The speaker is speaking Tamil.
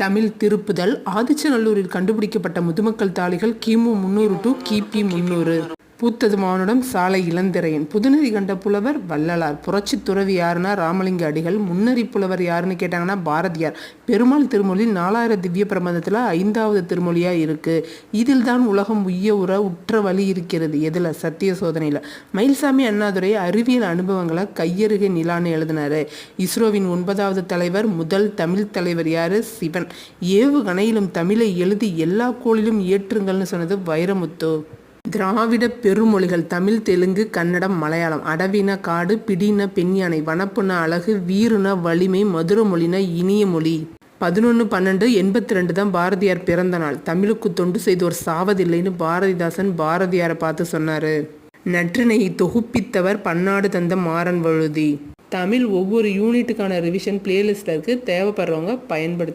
தமிழ் திருப்புதல். ஆதிச்சநல்லூரில் கண்டுபிடிக்கப்பட்ட முதுமக்கள் தாழிகள் கிமு 300 டு கிபி 300. பூத்தது மானுடம் சாலை இளந்திரையன். புதுநெறி கண்ட புலவர் வள்ளலார். புரட்சி துறவி யாருன்னா ராமலிங்க அடிகள். முன்னறி புலவர் யாருன்னு கேட்டாங்கன்னா பாரதியார். பெருமாள் திருமொழி 4000 திவ்ய பிரபந்தத்தில் 5வது திருமொழியாக இருக்குது. இதில் தான் உலகம் உய்ய உற உற்ற வழி இருக்கிறது. எதில்? சத்திய சோதனையில். மயில்சாமி அண்ணாதுரை அறிவியல் அனுபவங்களை கையருகே நிலான்னு எழுதினாரு. இஸ்ரோவின் 9வது தலைவர், முதல் தமிழ் தலைவர் யாரு? சிவன். ஏவுகணையிலும் தமிழை எழுதி எல்லா கோளிலும் ஏற்றுங்கள்னு சொன்னது வைரமுத்து. திராவிட பெருமொழிகள் தமிழ், தெலுங்கு, கன்னடம், மலையாளம். அடவின காடு, பிடின பெண் யானை, வனப்புன அழகு, வீறுன வலிமை, மதுர மொழின இனிய மொழி. 11/12/82 தான் பாரதியார் பிறந்த நாள். தமிழுக்கு தொண்டு செய்தோர் சாவதில்லைன்னு பாரதிதாசன் பாரதியாரை பார்த்து சொன்னாரு. நற்றினையை தொகுப்பித்தவர் பன்னாடு தந்த மாறன் வழுதி. தமிழ் ஒவ்வொரு யூனிட்டுக்கான ரிவிஷன் பிளேலிஸ்டில் இருக்குது. தேவைப்படுறவங்க பயன்படுத்தி